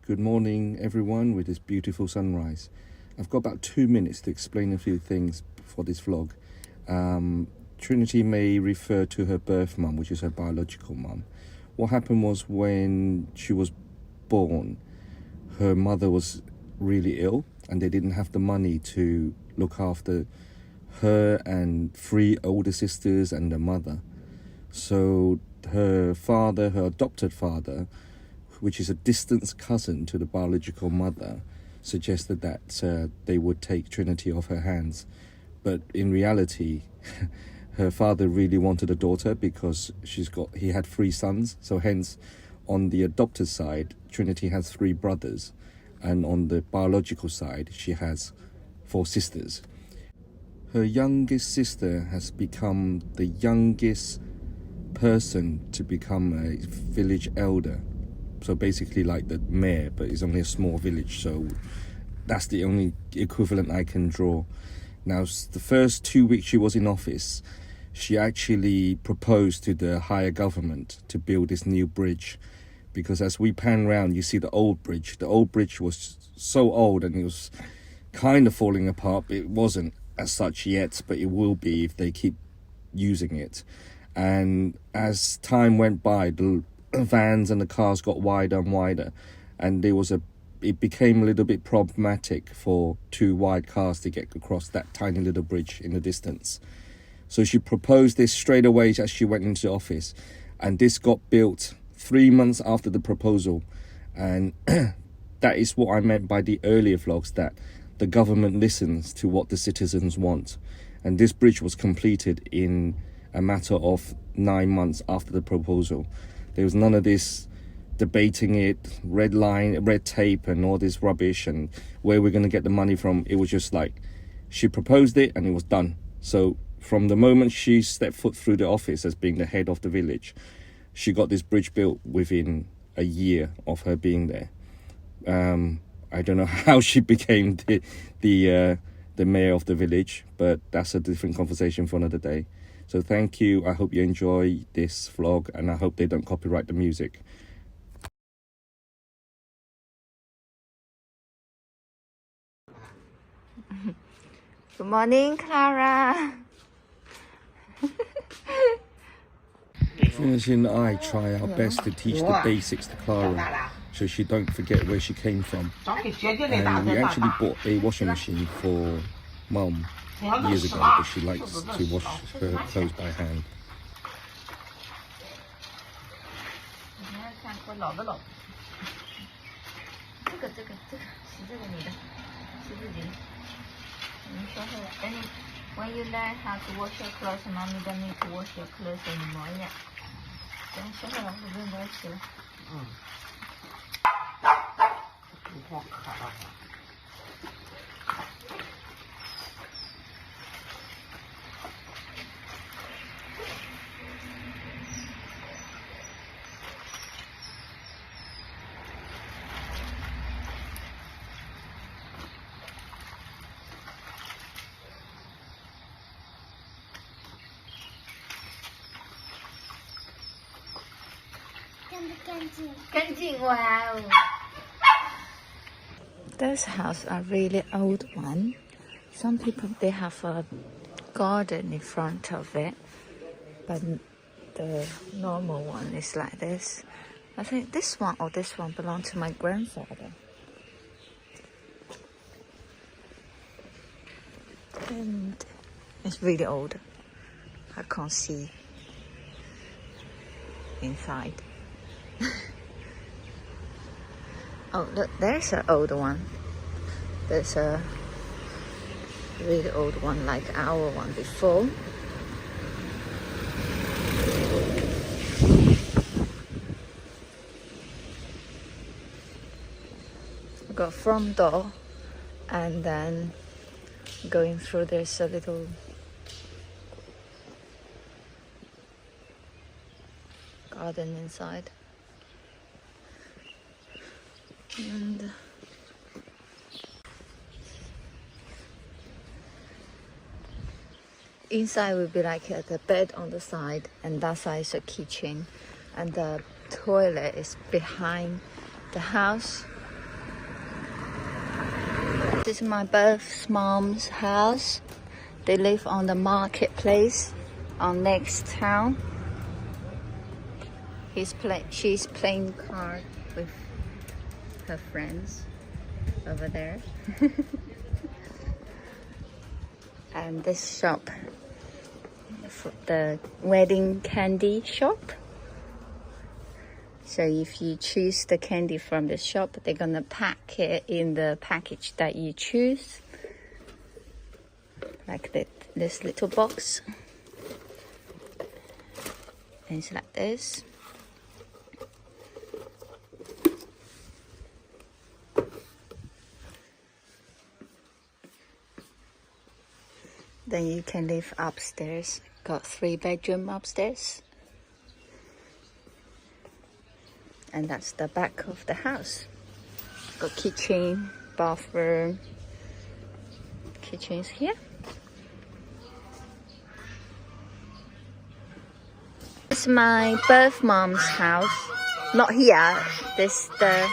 Good morning, everyone, with this beautiful sunrise. I've got about 2 minutes to explain a few things for this vlog. Trinity may refer to her birth mum, which is her biological mum. What happened was when she was born, her mother was really ill and they didn't have the money to look after her and 3 older sisters and the mother. So her father, her adopted father, which is a distant cousin to the biological mother, suggested that they would take Trinity off her hands. But in reality, her father really wanted a daughter because he had 3 sons. So hence, on the adopted side, Trinity has 3 brothers. And on the biological side, she has 4 sisters. Her youngest sister has become the youngest person to become a village elder. So basically like the mayor, but it's only a small village. So that's the only equivalent I can draw. Now, the first 2 weeks she was in office, she actually proposed to the higher government to build this new bridge. Because as we pan round, you see the old bridge. The old bridge was so old and it was kind of falling apart. It wasn't as such yet, but it will be if they keep using it. And as time went by, the vans and the cars got wider and wider, and it became a little bit problematic for 2 wide cars to get across that tiny little bridge in the distance. So she proposed this straight away as she went into office, and this got built 3 months after the proposal. And that is what I meant by the earlier vlogs, that the government listens to what the citizens want. And this bridge was completed in a matter of 9 months after the proposal. There was none of this debating it, red tape and all this rubbish and where we're going to get the money from. It was just like she proposed it and it was done. So from the moment she stepped foot through the office as being the head of the village, she got this bridge built within a year of her being there. I don't know how she became the mayor of the village, but that's a different conversation for another day. So thank you. I hope you enjoy this vlog, and I hope they don't copyright the music. Good morning, Clara. Trinity and I try our best to teach the basics to Clara so she don't forget where she came from. And we actually bought a washing machine for Mum years ago because she likes to wash her clothes by hand. When you learn how to wash your clothes, mommy don't need to wash your clothes anymore. Yeah. Don't show her the room also. Wow. Those houses are really old one. Some people, they have a garden in front of it, but the normal one is like this. I think this one or this one belonged to my grandfather. And it's really old. I can't see inside. Oh, look, there's an old one. There's a really old one like our one before. We got front door, and then going through there's a little garden inside. And inside will be like the bed on the side, and that side is a kitchen, and the toilet is behind the house. This is my birth mom's house. They live on the marketplace on next town. She's playing card with her friends over there. And this shop, the wedding candy shop. So if you choose the candy from the shop, they're gonna pack it in the package that you choose, like this little box. And it's like this. Then you can live upstairs. Got 3-bedroom upstairs. And that's the back of the house. Got kitchen, bathroom. Kitchen's here. This is my birth mom's house. Not here. This is the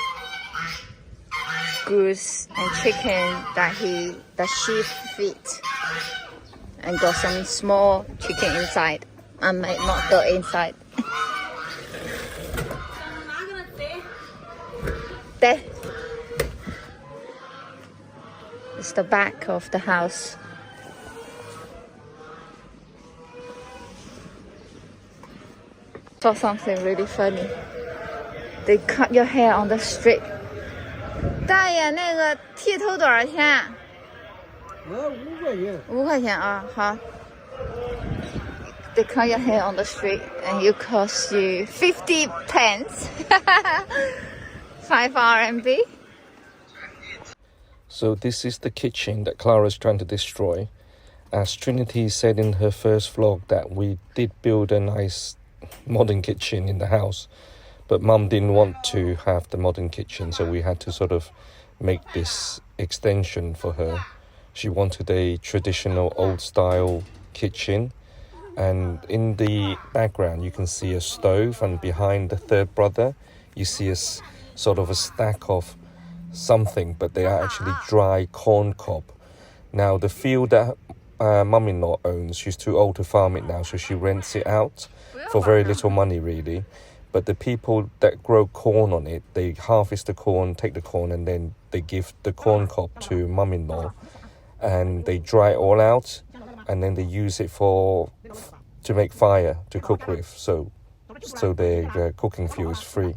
goose and chicken that she feed. And got some small chicken inside. I might not go inside. There. It's the back of the house. Saw something really funny. They cut your hair on the street. 大爷，那个剃头多少钱？5块钱。5块钱啊，好。They cut your hair on the street and it costs you 50 pence. 5 RMB. So this is the kitchen that Clara's trying to destroy. As Trinity said in her first vlog that we did build a nice modern kitchen in the house, but Mum didn't want to have the modern kitchen, so we had to sort of make this extension for her. She wanted a traditional old style kitchen, and in the background you can see a stove, and behind the third brother you see a sort of a stack of something, but they are actually dry corn cob. Now the field that mum-in-law owns, she's too old to farm it now, so she rents it out for very little money really. But the people that grow corn on it, they harvest the corn, take the corn, and then they give the corn cob to mum-in-law, and they dry it all out, and then they use it to make fire to cook with, so their cooking fuel is free.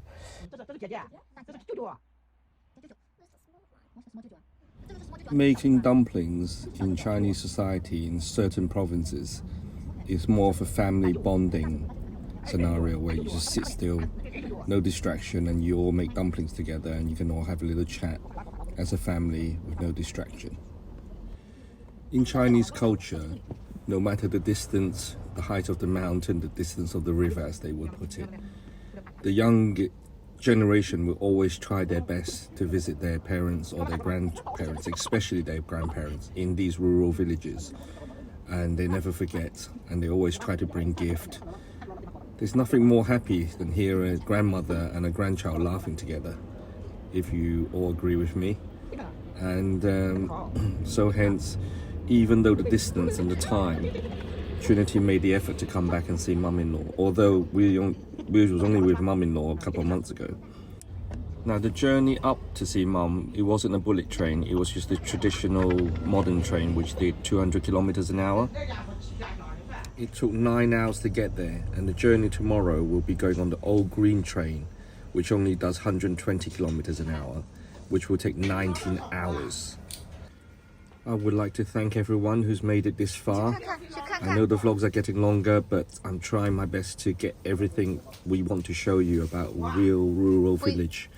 Making dumplings in Chinese society in certain provinces is more of a family bonding scenario where you just sit still, no distraction, and you all make dumplings together and you can all have a little chat as a family with no distraction. In Chinese culture, no matter the distance, the height of the mountain, the distance of the river as they would put it, the young generation will always try their best to visit their parents or their grandparents, especially their grandparents, in these rural villages, and they never forget, and they always try to bring gift. There's nothing more happy than hear a grandmother and a grandchild laughing together, if you all agree with me. And so hence, even though the distance and the time, Trinity made the effort to come back and see mum-in-law, although we was only with mum-in-law a couple of months ago. Now the journey up to see mum, it wasn't a bullet train, it was just a traditional modern train which did 200 kilometers an hour. It took 9 hours to get there, and the journey tomorrow will be going on the old green train, which only does 120 kilometers an hour, which will take 19 hours. I would like to thank everyone who's made it this far. I know the vlogs are getting longer, but I'm trying my best to get everything we want to show you about a real rural village.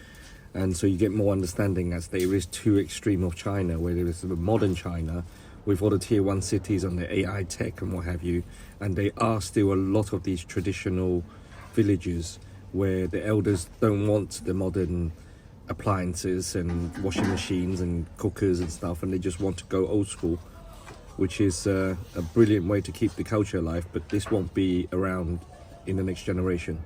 And so you get more understanding, as there is two extremes of China, where there is the modern China with all the tier 1 cities and the AI tech and what have you. And there are still a lot of these traditional villages where the elders don't want the modern appliances and washing machines and cookers and stuff, and they just want to go old school, which is a brilliant way to keep the culture alive, but this won't be around in the next generation.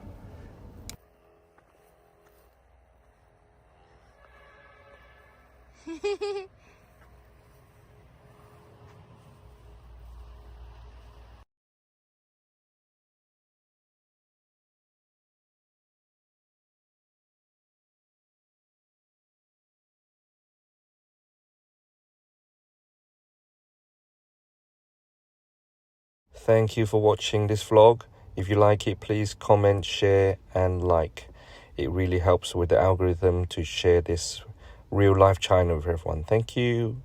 Thank you for watching this vlog. If you like it, please comment, share and like. It really helps with the algorithm to share this real life China with everyone. Thank you.